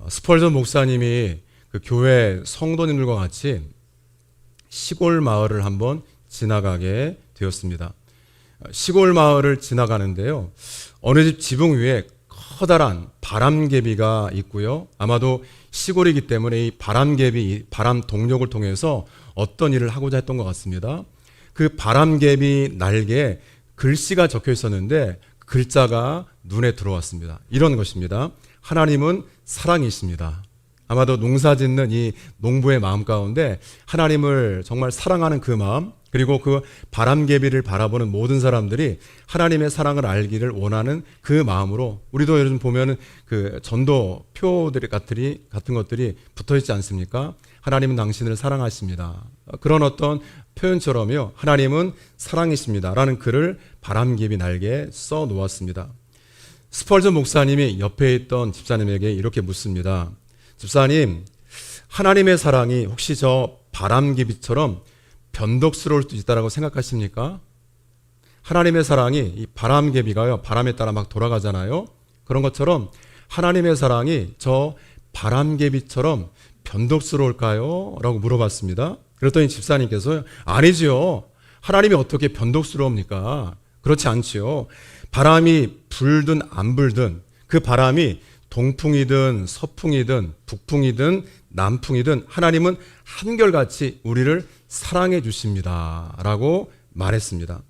스펄전 목사님이 그 교회 성도님들과 같이 시골 마을을 한번 지나가게 되었습니다. 시골 마을을 지나가는데요, 어느 집 지붕 위에 커다란 바람개비가 있고요, 아마도 시골이기 때문에 이 바람개비, 바람 동력을 통해서 어떤 일을 하고자 했던 것 같습니다. 그 바람개비 날개에 글씨가 적혀 있었는데 글자가 눈에 들어왔습니다. 이런 것입니다. 하나님은 사랑이십니다. 아마도 농사 짓는 이 농부의 마음 가운데 하나님을 정말 사랑하는 그 마음, 그리고 그 바람개비를 바라보는 모든 사람들이 하나님의 사랑을 알기를 원하는 그 마음으로, 우리도 요즘 보면은 그 전도 표들이 같은 것들이 붙어 있지 않습니까? 하나님은 당신을 사랑하십니다. 그런 어떤 표현처럼요, 하나님은 사랑이십니다 라는 글을 바람개비 날개에 써 놓았습니다. 스펄전 목사님이 옆에 있던 집사님에게 이렇게 묻습니다. 집사님, 하나님의 사랑이 혹시 저 바람개비처럼 변덕스러울 수 있다고 생각하십니까? 하나님의 사랑이, 이 바람개비가요, 바람에 따라 막 돌아가잖아요. 그런 것처럼 하나님의 사랑이 저 바람개비처럼 변덕스러울까요? 라고 물어봤습니다. 그랬더니 집사님께서 아니지요. 하나님이 어떻게 변덕스러웁니까? 그렇지 않지요. 바람이 불든 안 불든 그 바람이 동풍이든 서풍이든 북풍이든 남풍이든 하나님은 한결같이 우리를 사랑해 주십니다 라고 말했습니다.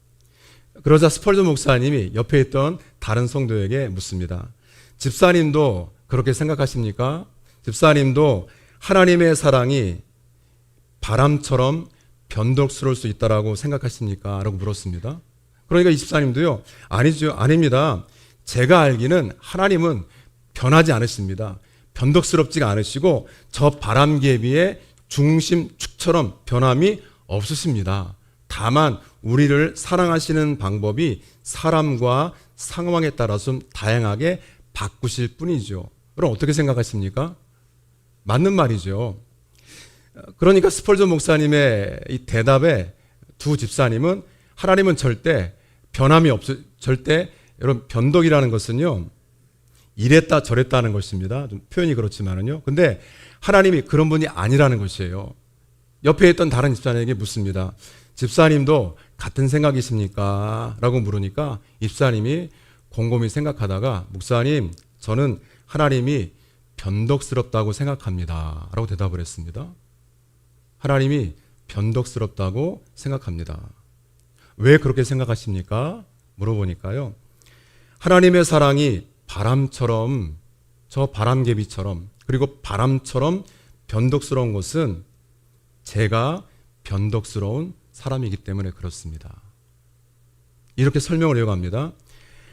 그러자 스펄전 목사님이 옆에 있던 다른 성도에게 묻습니다. 집사님도 그렇게 생각하십니까? 집사님도 하나님의 사랑이 바람처럼 변덕스러울 수 있다라고 생각하십니까? 라고 물었습니다. 그러니까 이 집사님도요, 아니죠, 아닙니다. 제가 알기는 하나님은 변하지 않으십니다. 변덕스럽지가 않으시고 저 바람개비의 중심축처럼 변함이 없으십니다. 다만 우리를 사랑하시는 방법이 사람과 상황에 따라서 좀 다양하게 바꾸실 뿐이죠. 그럼 어떻게 생각하십니까? 맞는 말이죠. 그러니까 스펄전 목사님의 이 대답에 두 집사님은 하나님은 절대 변함이 절대, 여러분, 변덕이라는 것은요, 이랬다 저랬다 하는 것입니다. 좀 표현이 그렇지만은요. 근데 하나님이 그런 분이 아니라는 것이에요. 옆에 있던 다른 집사님에게 묻습니다. 집사님도 같은 생각이십니까? 라고 물으니까 집사님이 곰곰이 생각하다가 목사님, 저는 하나님이 변덕스럽다고 생각합니다 라고 대답을 했습니다. 하나님이 변덕스럽다고 생각합니다. 왜 그렇게 생각하십니까? 물어보니까요, 하나님의 사랑이 바람처럼, 저 바람개비처럼, 그리고 바람처럼 변덕스러운 것은 제가 변덕스러운 사람이기 때문에 그렇습니다. 이렇게 설명을 이어갑니다.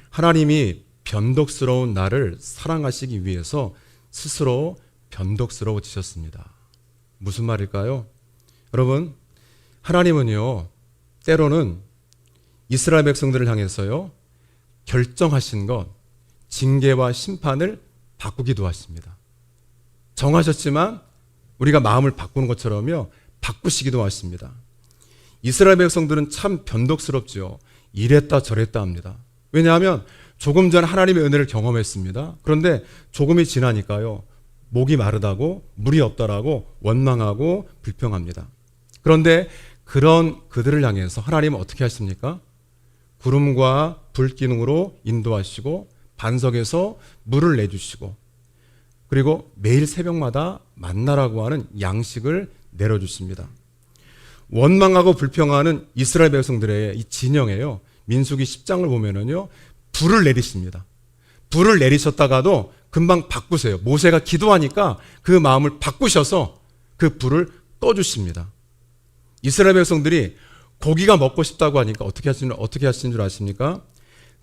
하나님이 변덕스러운 나를 사랑하시기 위해서 스스로 변덕스러워지셨습니다. 무슨 말일까요? 여러분, 하나님은요, 때로는 이스라엘 백성들을 향해서요, 결정하신 것, 징계와 심판을 바꾸기도 하십니다. 정하셨지만 우리가 마음을 바꾸는 것처럼요, 바꾸시기도 하십니다. 이스라엘 백성들은 참 변덕스럽죠. 이랬다 저랬다 합니다. 왜냐하면 조금 전 하나님의 은혜를 경험했습니다. 그런데 조금이 지나니까요, 목이 마르다고, 물이 없다라고 원망하고 불평합니다. 그런데 그런 그들을 향해서 하나님은 어떻게 하십니까? 구름과 불기둥으로 인도하시고 반석에서 물을 내주시고, 그리고 매일 새벽마다 만나라고 하는 양식을 내려주십니다. 원망하고 불평하는 이스라엘 백성들의 이 진영에요, 민수기 10장을 보면은요, 불을 내리십니다. 불을 내리셨다가도 금방 바꾸세요. 모세가 기도하니까 그 마음을 바꾸셔서 그 불을 꺼주십니다. 이스라엘 백성들이 고기가 먹고 싶다고 하니까 어떻게 하신 줄 아십니까?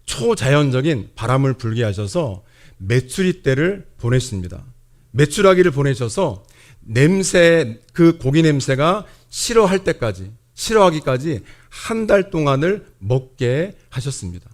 초자연적인 바람을 불게 하셔서 메추리 떼를 보내십니다. 메추라기를 보내셔서 냄새, 그 고기 냄새가 싫어할 때까지, 싫어하기까지 한 달 동안을 먹게 하셨습니다.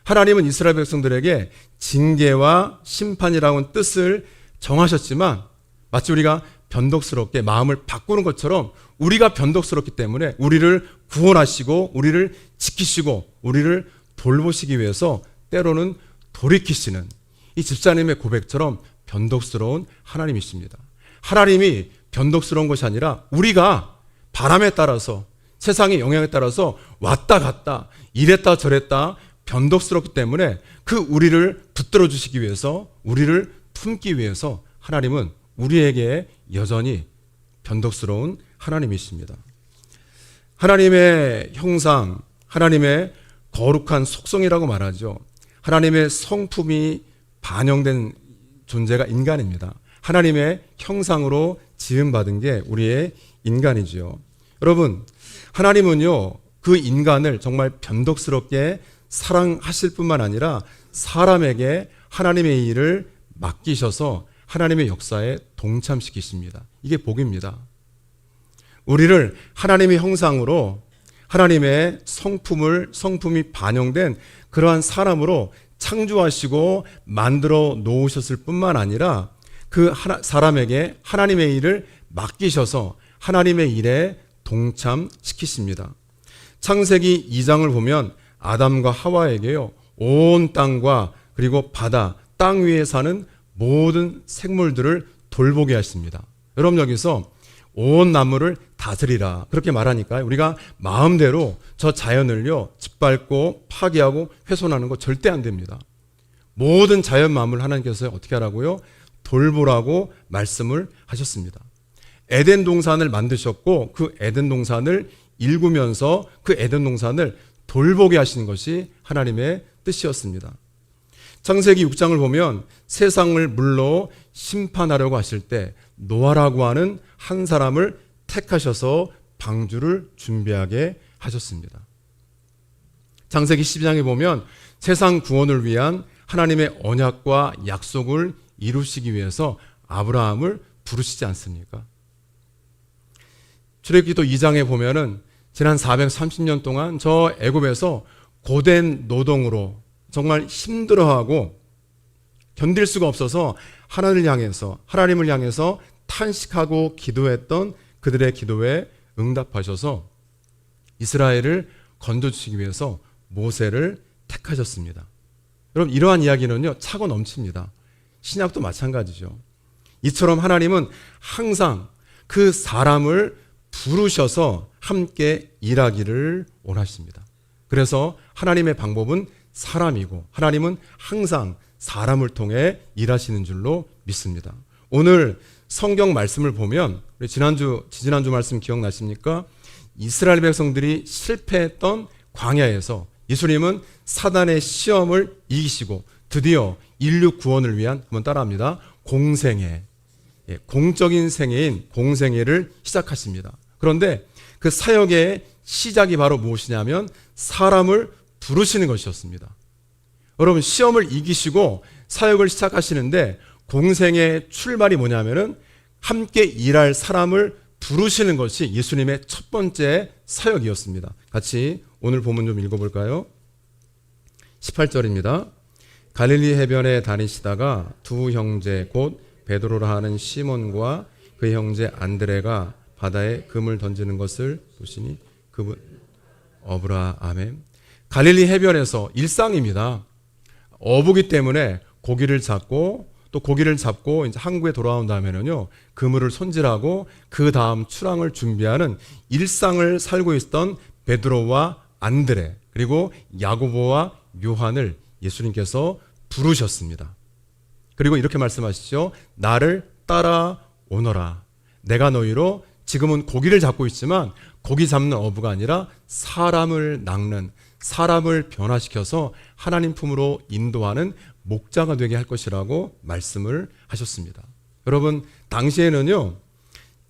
하나님은 이스라엘 백성들에게 징계와 심판이라는 뜻을 정하셨지만 마치 우리가 변덕스럽게 마음을 바꾸는 것처럼 우리가 변덕스럽기 때문에 우리를 구원하시고 우리를 지키시고 우리를 돌보시기 위해서 때로는 돌이키시는, 이 집사님의 고백처럼 변덕스러운 하나님이십니다. 하나님이 변덕스러운 것이 아니라 우리가 바람에 따라서 세상의 영향에 따라서 왔다 갔다 이랬다 저랬다 변덕스럽기 때문에 그 우리를 붙들어 주시기 위해서 우리를 품기 위해서 하나님은 우리에게 여전히 변덕스러운 하나님이십니다. 하나님의 형상, 하나님의 거룩한 속성이라고 말하죠. 하나님의 성품이 반영된 존재가 인간입니다. 하나님의 형상으로 지음받은 게 우리의 인간이지요. 여러분, 하나님은요, 그 인간을 정말 변덕스럽게 사랑하실 뿐만 아니라 사람에게 하나님의 일을 맡기셔서 하나님의 역사에 동참시키십니다. 이게 복입니다. 우리를 하나님의 형상으로 하나님의 성품이 반영된 그러한 사람으로 창조하시고 만들어 놓으셨을 뿐만 아니라 그 사람에게 하나님의 일을 맡기셔서 하나님의 일에 동참시키십니다. 창세기 2장을 보면 아담과 하와에게요, 온 땅과 그리고 바다, 땅 위에 사는 모든 생물들을 돌보게 하십니다. 여러분, 여기서 온 만물을 다스리라 그렇게 말하니까 우리가 마음대로 저 자연을요 짓밟고 파괴하고 훼손하는 거 절대 안 됩니다. 모든 자연 만물 하나님께서 어떻게 하라고요? 돌보라고 말씀을 하셨습니다. 에덴 동산을 만드셨고 그 에덴 동산을 일구면서 그 에덴 동산을 돌보게 하시는 것이 하나님의 뜻이었습니다. 창세기 6장을 보면 세상을 물로 심판하려고 하실 때 노아라고 하는 한 사람을 택하셔서 방주를 준비하게 하셨습니다. 창세기 12장에 보면 세상 구원을 위한 하나님의 언약과 약속을 이루시기 위해서 아브라함을 부르시지 않습니까? 출애굽기도 2장에 보면은 지난 430년 동안 저 애굽에서 고된 노동으로 정말 힘들어하고 견딜 수가 없어서 하나님을 향해서 탄식하고 기도했던 그들의 기도에 응답하셔서 이스라엘을 건져주시기 위해서 모세를 택하셨습니다. 여러분, 이러한 이야기는요 차고 넘칩니다. 신약도 마찬가지죠. 이처럼 하나님은 항상 그 사람을 부르셔서 함께 일하기를 원하십니다. 그래서 하나님의 방법은 사람이고 하나님은 항상 사람을 통해 일하시는 줄로 믿습니다. 오늘 성경 말씀을 보면 우리 지지난주 말씀 기억나십니까? 이스라엘 백성들이 실패했던 광야에서 예수님은 사단의 시험을 이기시고 드디어 인류 구원을 위한, 한번 따라합니다, 공생애, 공적인 생애인 공생애를 시작하십니다. 그런데 그 사역의 시작이 바로 무엇이냐면 사람을 부르시는 것이었습니다. 여러분, 시험을 이기시고 사역을 시작하시는데 공생의 출발이 뭐냐면은 함께 일할 사람을 부르시는 것이 예수님의 첫 번째 사역이었습니다. 같이 오늘 본문 좀 읽어볼까요? 18절입니다. 갈릴리 해변에 다니시다가 두 형제 곧 베드로라 하는 시몬과 그 형제 안드레가 바다에 금을 던지는 것을 보시니 그분 어부라. 아멘. 갈릴리 해변에서 일상입니다. 어부기 때문에 고기를 잡고 또 고기를 잡고 이제 항구에 돌아온 다음에는요 그물을 손질하고 그 다음 출항을 준비하는 일상을 살고 있었던 베드로와 안드레 그리고 야고보와 요한을 예수님께서 부르셨습니다. 그리고 이렇게 말씀하시죠. 나를 따라오너라. 내가 너희로 지금은 고기를 잡고 있지만 고기 잡는 어부가 아니라 사람을 낚는, 사람을 변화시켜서 하나님 품으로 인도하는 목자가 되게 할 것이라고 말씀을 하셨습니다. 여러분, 당시에는요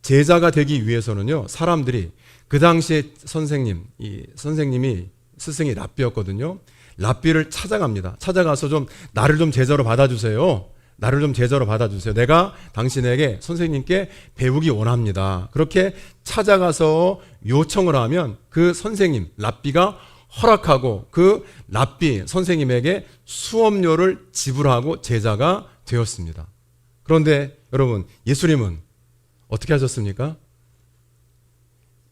제자가 되기 위해서는요 사람들이 그 당시에 선생님이 스승이 랍비였거든요. 랍비를 찾아갑니다. 찾아가서 좀 나를 좀 제자로 받아주세요. 나를 좀 제자로 받아주세요. 내가 당신에게 선생님께 배우기 원합니다. 그렇게 찾아가서 요청을 하면 그 선생님 랍비가 허락하고 그 랍비 선생님에게 수업료를 지불하고 제자가 되었습니다. 그런데 여러분, 예수님은 어떻게 하셨습니까?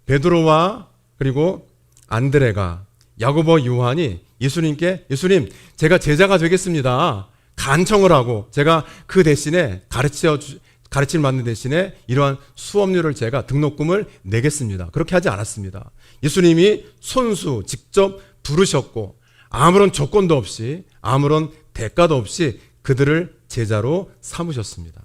베드로와 그리고 안드레가 야고보 요한이 예수님께, 예수님 제가 제자가 되겠습니다. 간청을 하고 제가 그 대신에 가르침을 받는 대신에 이러한 수업료를 제가 등록금을 내겠습니다. 그렇게 하지 않았습니다. 예수님이 손수 직접 부르셨고 아무런 조건도 없이 아무런 대가도 없이 그들을 제자로 삼으셨습니다.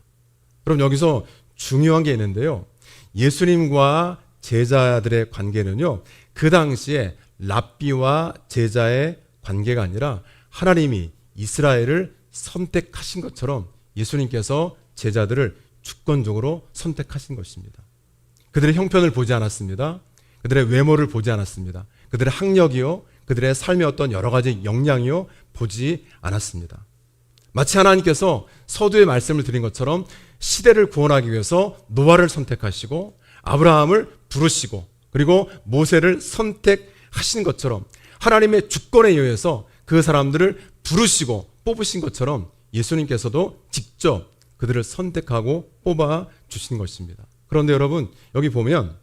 그럼 여기서 중요한 게 있는데요. 예수님과 제자들의 관계는요, 그 당시에 랍비와 제자의 관계가 아니라 하나님이 이스라엘을 선택하신 것처럼 예수님께서 제자들을 주권적으로 선택하신 것입니다. 그들의 형편을 보지 않았습니다. 그들의 외모를 보지 않았습니다. 그들의 학력이요, 그들의 삶의 어떤 여러 가지 역량이요, 보지 않았습니다. 마치 하나님께서 서두에 말씀을 드린 것처럼 시대를 구원하기 위해서 노아를 선택하시고 아브라함을 부르시고 그리고 모세를 선택하신 것처럼 하나님의 주권에 의해서 그 사람들을 부르시고 뽑으신 것처럼 예수님께서도 직접 그들을 선택하고 뽑아 주신 것입니다. 그런데 여러분, 여기 보면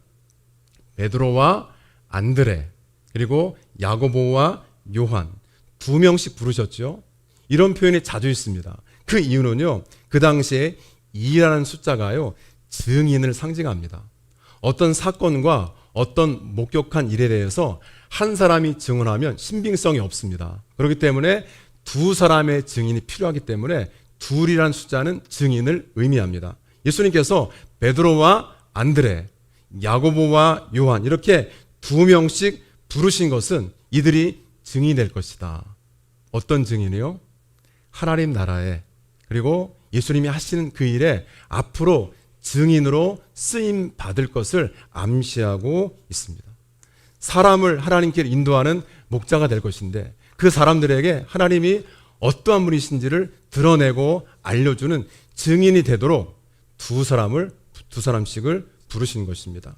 베드로와 안드레 그리고 야고보와 요한 2명씩 부르셨죠. 이런 표현이 자주 있습니다. 그 이유는요, 그 당시에 2라는 숫자가요, 증인을 상징합니다. 어떤 사건과 어떤 목격한 일에 대해서 한 사람이 증언하면 신빙성이 없습니다. 그렇기 때문에 두 사람의 증인이 필요하기 때문에 2이라는 숫자는 증인을 의미합니다. 예수님께서 베드로와 안드레, 야고보와 요한 이렇게 2명씩 부르신 것은 이들이 증인이 될 것이다. 어떤 증인이요? 하나님 나라에, 그리고 예수님이 하시는 그 일에 앞으로 증인으로 쓰임 받을 것을 암시하고 있습니다. 사람을 하나님께 인도하는 목자가 될 것인데 그 사람들에게 하나님이 어떠한 분이신지를 드러내고 알려주는 증인이 되도록 두 사람씩을 부르신 것입니다.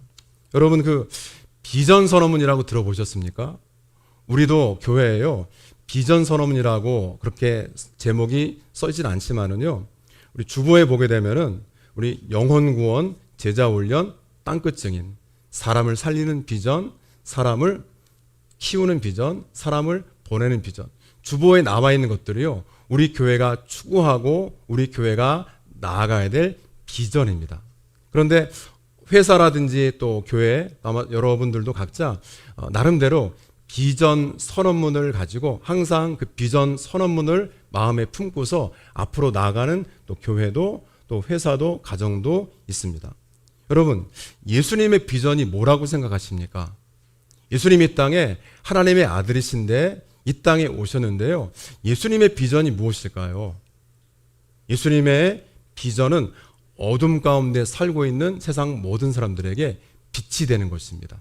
여러분, 그 비전 선언문이라고 들어보셨습니까? 우리도 교회에요, 비전 선언문이라고 그렇게 제목이 써있진 않지만은요, 우리 주보에 보게 되면은 우리 영혼 구원, 제자 훈련, 땅끝 증인, 사람을 살리는 비전, 사람을 키우는 비전, 사람을 보내는 비전, 주보에 나와 있는 것들이요, 우리 교회가 추구하고 우리 교회가 나아가야 될 비전입니다. 그런데 회사라든지 또 교회, 아마 여러분들도 각자 나름대로 비전 선언문을 가지고 항상 그 비전 선언문을 마음에 품고서 앞으로 나아가는 또 교회도 또 회사도 가정도 있습니다. 여러분, 예수님의 비전이 뭐라고 생각하십니까? 예수님이 이 땅에 하나님의 아들이신데 이 땅에 오셨는데요, 예수님의 비전이 무엇일까요? 예수님의 비전은 어둠 가운데 살고 있는 세상 모든 사람들에게 빛이 되는 것입니다.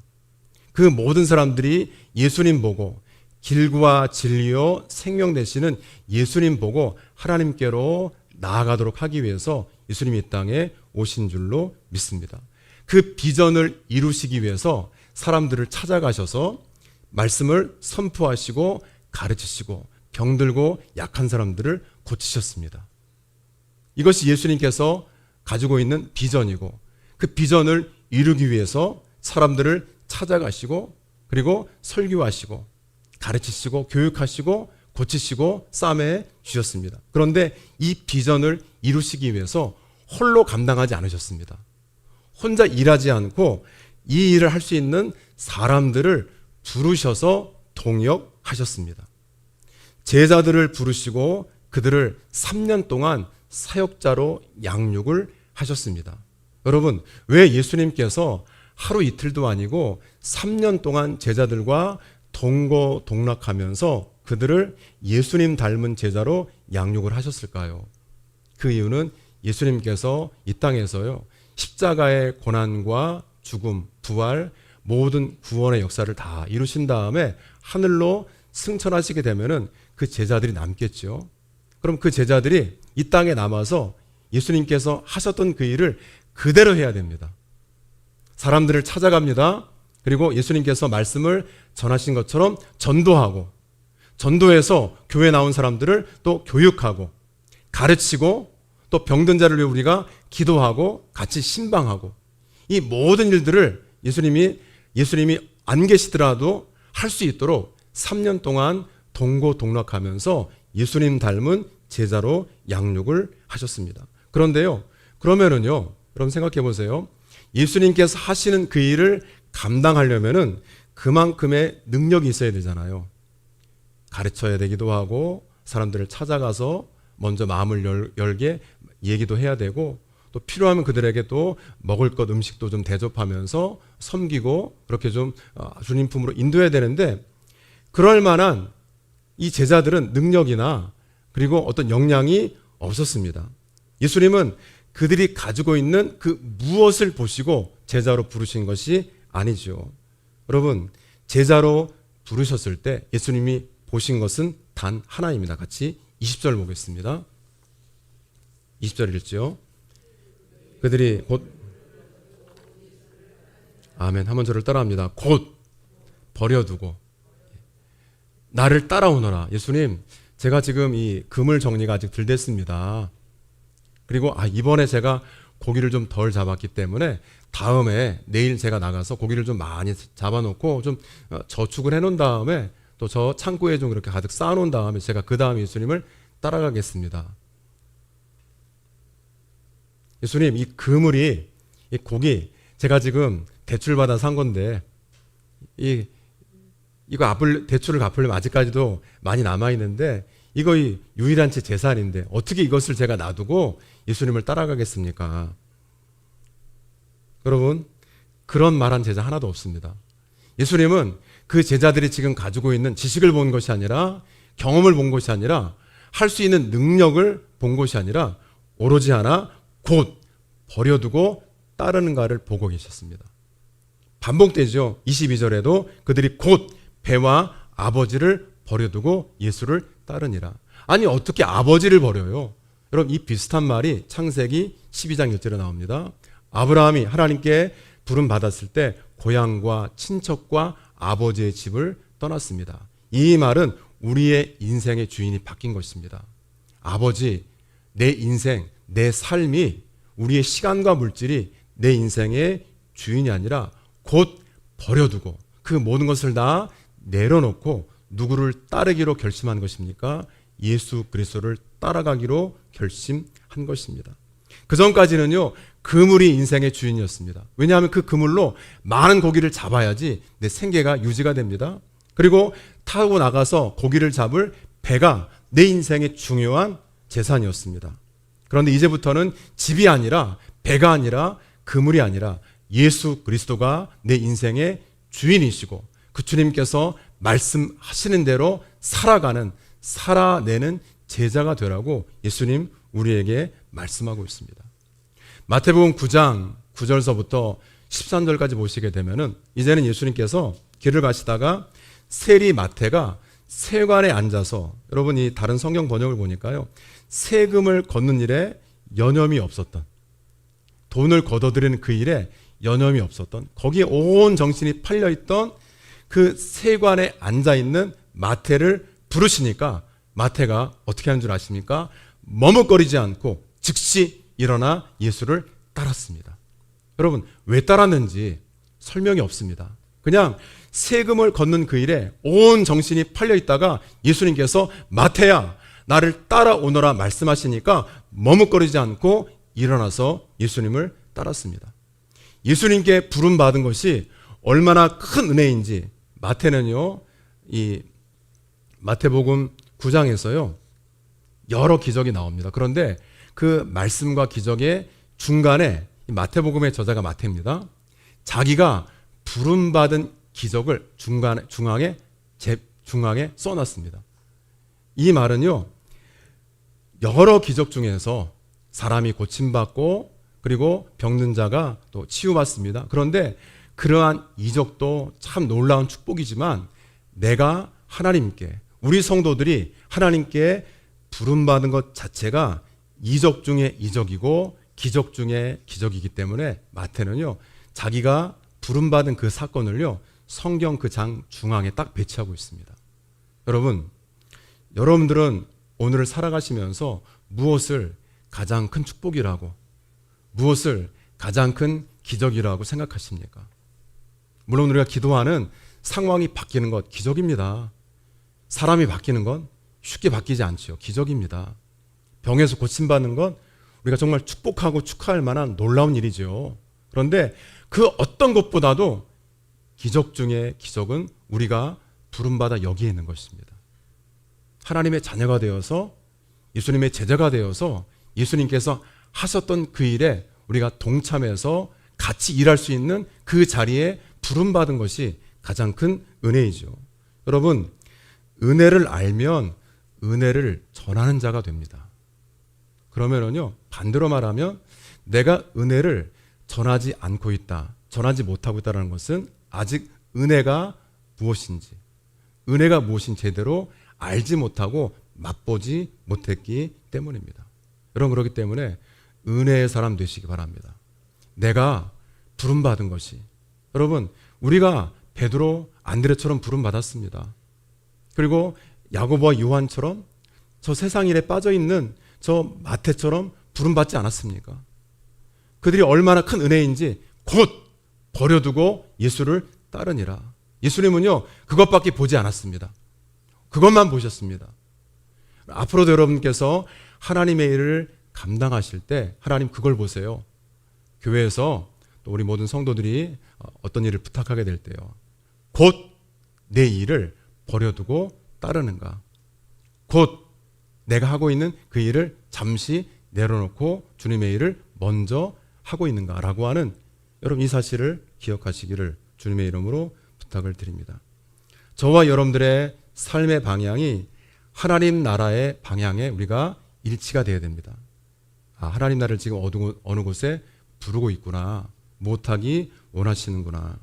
그 모든 사람들이 예수님 보고 길과 진리요 생명 되시는 예수님 보고 하나님께로 나아가도록 하기 위해서 예수님이 이 땅에 오신 줄로 믿습니다. 그 비전을 이루시기 위해서 사람들을 찾아가셔서 말씀을 선포하시고 가르치시고 병들고 약한 사람들을 고치셨습니다. 이것이 예수님께서 가지고 있는 비전이고, 그 비전을 이루기 위해서 사람들을 찾아가시고 그리고 설교하시고 가르치시고 교육하시고 고치시고 싸매 주셨습니다. 그런데 이 비전을 이루시기 위해서 홀로 감당하지 않으셨습니다. 혼자 일하지 않고 이 일을 할 수 있는 사람들을 부르셔서 동역하셨습니다. 제자들을 부르시고 그들을 3년 동안 사역자로 양육을 하셨습니다. 여러분, 왜 예수님께서 하루 이틀도 아니고 3년 동안 제자들과 동거동락하면서 그들을 예수님 닮은 제자로 양육을 하셨을까요? 그 이유는 예수님께서 이 땅에서요, 십자가의 고난과 죽음, 부활, 모든 구원의 역사를 다 이루신 다음에 하늘로 승천하시게 되면은 그 제자들이 남겠죠. 그럼 그 제자들이 이 땅에 남아서 예수님께서 하셨던 그 일을 그대로 해야 됩니다. 사람들을 찾아갑니다. 그리고 예수님께서 말씀을 전하신 것처럼 전도하고, 전도해서 교회에 나온 사람들을 또 교육하고 가르치고, 또 병든 자를 위해 우리가 기도하고 같이 신방하고, 이 모든 일들을 예수님이 안 계시더라도 할 수 있도록 3년 동안 동고동락하면서 예수님 닮은 제자로 양육을 하셨습니다. 그런데요, 그러면은요, 여러분 생각해 보세요. 예수님께서 하시는 그 일을 감당하려면은 그만큼의 능력이 있어야 되잖아요. 가르쳐야 되기도 하고, 사람들을 찾아가서 먼저 마음을 열게 얘기도 해야 되고, 또 필요하면 그들에게 또 먹을 것 음식도 좀 대접하면서 섬기고 그렇게 좀 주님 품으로 인도해야 되는데, 그럴 만한 이 제자들은 능력이나 그리고 어떤 역량이 없었습니다. 예수님은 그들이 가지고 있는 그 무엇을 보시고 제자로 부르신 것이 아니죠. 여러분, 제자로 부르셨을 때 예수님이 보신 것은 단 하나입니다. 같이 20절 보겠습니다. 20절 읽죠. 그들이 곧, 아멘, 한번 저를 따라합니다. 곧 버려두고 나를 따라오너라. 예수님, 제가 지금 이 그물 정리가 아직 덜 됐습니다. 그리고 이번에 제가 고기를 좀 덜 잡았기 때문에 다음에 내일 제가 나가서 고기를 좀 많이 잡아놓고 좀 저축을 해놓은 다음에 또 저 창고에 좀 그렇게 가득 쌓아놓은 다음에 제가 그 다음에 예수님을 따라가겠습니다. 예수님, 이 그물이, 이 고기 제가 지금 대출받아 산 건데 이거 대출을 갚으려면 아직까지도 많이 남아있는데 이거 유일한 제 재산인데 어떻게 이것을 제가 놔두고 예수님을 따라가겠습니까? 여러분, 그런 말한 제자 하나도 없습니다. 예수님은 그 제자들이 지금 가지고 있는 지식을 본 것이 아니라, 경험을 본 것이 아니라, 할 수 있는 능력을 본 것이 아니라 오로지 하나, 곧 버려두고 따르는가를 보고 계셨습니다. 반복되죠. 22절에도 그들이 곧 배와 아버지를 버려두고 예수를 따르니라. 아니, 어떻게 아버지를 버려요? 여러분, 이 비슷한 말이 창세기 12장 1절에 나옵니다. 아브라함이 하나님께 부름받았을 때 고향과 친척과 아버지의 집을 떠났습니다. 이 말은 우리의 인생의 주인이 바뀐 것입니다. 아버지, 내 인생, 내 삶이, 우리의 시간과 물질이 내 인생의 주인이 아니라 곧 버려두고 그 모든 것을 다 내려놓고 누구를 따르기로 결심한 것입니까? 예수 그리스도를 따라가기로 결심한 것입니다. 그 전까지는요, 그물이 인생의 주인이었습니다. 왜냐하면 그 그물로 많은 고기를 잡아야지 내 생계가 유지가 됩니다. 그리고 타고 나가서 고기를 잡을 배가 내 인생의 중요한 재산이었습니다. 그런데 이제부터는 집이 아니라, 배가 아니라, 그물이 아니라 예수 그리스도가 내 인생의 주인이시고 그 주님께서 말씀하시는 대로 살아내는 제자가 되라고 예수님 우리에게 말씀하고 있습니다. 마태복음 9장 9절서부터 13절까지 보시게 되면은 이제는 예수님께서 길을 가시다가 세리 마태가 세관에 앉아서, 여러분 이 다른 성경 번역을 보니까요, 세금을 걷는 일에 여념이 없었던, 돈을 걷어들이는 그 일에 여념이 없었던, 거기에 온 정신이 팔려있던 그 세관에 앉아있는 마태를 부르시니까 마태가 어떻게 하는 줄 아십니까? 머뭇거리지 않고 즉시 일어나 예수를 따랐습니다. 여러분, 왜 따랐는지 설명이 없습니다. 그냥 세금을 걷는 그 일에 온 정신이 팔려있다가 예수님께서 마태야, 나를 따라오너라 말씀하시니까 머뭇거리지 않고 일어나서 예수님을 따랐습니다. 예수님께 부름받은 것이 얼마나 큰 은혜인지 마태는요, 이 마태복음 9장에서요 여러 기적이 나옵니다. 그런데 그 말씀과 기적의 중간에 마태복음의 저자가 마태입니다. 자기가 부름받은 기적을 중앙에 써놨습니다. 이 말은요, 여러 기적 중에서 사람이 고침받고 그리고 병든 자가 또 치유받습니다. 그런데 그러한 이적도 참 놀라운 축복이지만 내가 하나님께, 우리 성도들이 하나님께 부름받은 것 자체가 이적 중에 이적이고 기적 중에 기적이기 때문에 마태는요, 자기가 부름받은 그 사건을요, 성경 그 장 중앙에 딱 배치하고 있습니다. 여러분들은 오늘을 살아가시면서 무엇을 가장 큰 축복이라고, 무엇을 가장 큰 기적이라고 생각하십니까? 물론 우리가 기도하는 상황이 바뀌는 것 기적입니다. 사람이 바뀌는 건 쉽게 바뀌지 않죠. 기적입니다. 병에서 고침받는 건 우리가 정말 축복하고 축하할 만한 놀라운 일이죠. 그런데 그 어떤 것보다도 기적 중에 기적은 우리가 부름받아 여기에 있는 것입니다. 하나님의 자녀가 되어서 예수님의 제자가 되어서 예수님께서 하셨던 그 일에 우리가 동참해서 같이 일할 수 있는 그 자리에 부름받은 것이 가장 큰 은혜이죠. 여러분, 은혜를 알면 은혜를 전하는 자가 됩니다. 그러면은요, 반대로 말하면 내가 은혜를 전하지 않고 있다, 전하지 못하고 있다는 것은 아직 은혜가 무엇인지, 은혜가 무엇인지 제대로 알지 못하고 맛보지 못했기 때문입니다. 여러분, 그렇기 때문에 은혜의 사람 되시기 바랍니다. 내가 부름받은 것이, 여러분, 우리가 베드로, 안드레처럼 부름받았습니다. 그리고 야고보와 요한처럼 저 세상 일에 빠져있는 저 마태처럼 부름받지 않았습니까? 그들이 얼마나 큰 은혜인지 곧 버려두고 예수를 따르니라. 예수님은요, 그것밖에 보지 않았습니다. 그것만 보셨습니다. 앞으로도 여러분께서 하나님의 일을 감당하실 때 하나님 그걸 보세요. 교회에서 또 우리 모든 성도들이 어떤 일을 부탁하게 될 때요, 곧 내 일을 버려두고 따르는가, 곧 내가 하고 있는 그 일을 잠시 내려놓고 주님의 일을 먼저 하고 있는가 라고 하는, 여러분 이 사실을 기억하시기를 주님의 이름으로 부탁을 드립니다. 저와 여러분들의 삶의 방향이 하나님 나라의 방향에 우리가 일치가 되어야 됩니다. 하나님 나라를 지금 어느 곳에 부르고 있구나, 못하기 원하시는구나.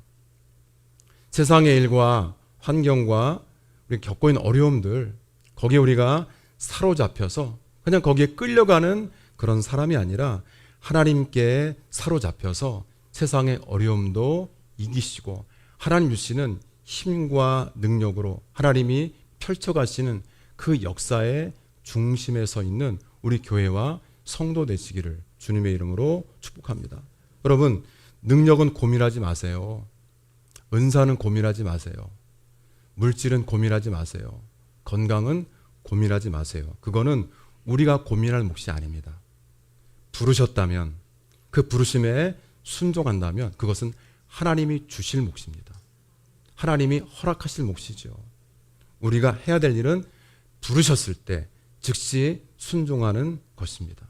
세상의 일과 환경과 우리 겪고 있는 어려움들, 거기에 우리가 사로잡혀서 그냥 거기에 끌려가는 그런 사람이 아니라 하나님께 사로잡혀서 세상의 어려움도 이기시고 하나님 주시는 힘과 능력으로 하나님이 펼쳐가시는 그 역사의 중심에 서 있는 우리 교회와 성도 되시기를 주님의 이름으로 축복합니다. 여러분, 능력은 고민하지 마세요. 은사는 고민하지 마세요. 물질은 고민하지 마세요. 건강은 고민하지 마세요. 그거는 우리가 고민할 몫이 아닙니다. 부르셨다면, 그 부르심에 순종한다면 그것은 하나님이 주실 몫입니다. 하나님이 허락하실 몫이죠. 우리가 해야 될 일은 부르셨을 때 즉시 순종하는 것입니다.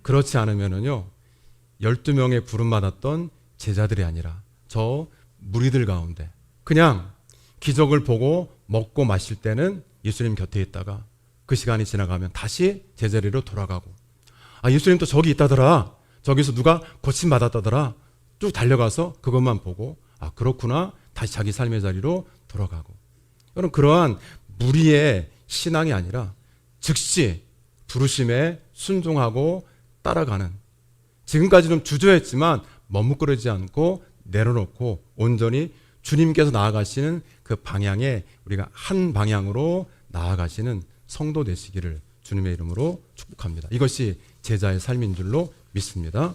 그렇지 않으면요, 12명의 부름받았던 제자들이 아니라 저 무리들 가운데 그냥 기적을 보고 먹고 마실 때는 예수님 곁에 있다가 그 시간이 지나가면 다시 제자리로 돌아가고, 예수님 또 저기 있다더라, 저기서 누가 고침받았다더라, 쭉 달려가서 그것만 보고 그렇구나, 다시 자기 삶의 자리로 돌아가고. 여러분, 그러한 무리의 신앙이 아니라 즉시 부르심에 순종하고 따라가는, 지금까지는 주저했지만 머뭇거리지 않고 내려놓고 온전히 주님께서 나아가시는 그 방향에 우리가 한 방향으로 나아가시는 성도 되시기를 주님의 이름으로 축복합니다. 이것이 제자의 삶인 줄로 믿습니다.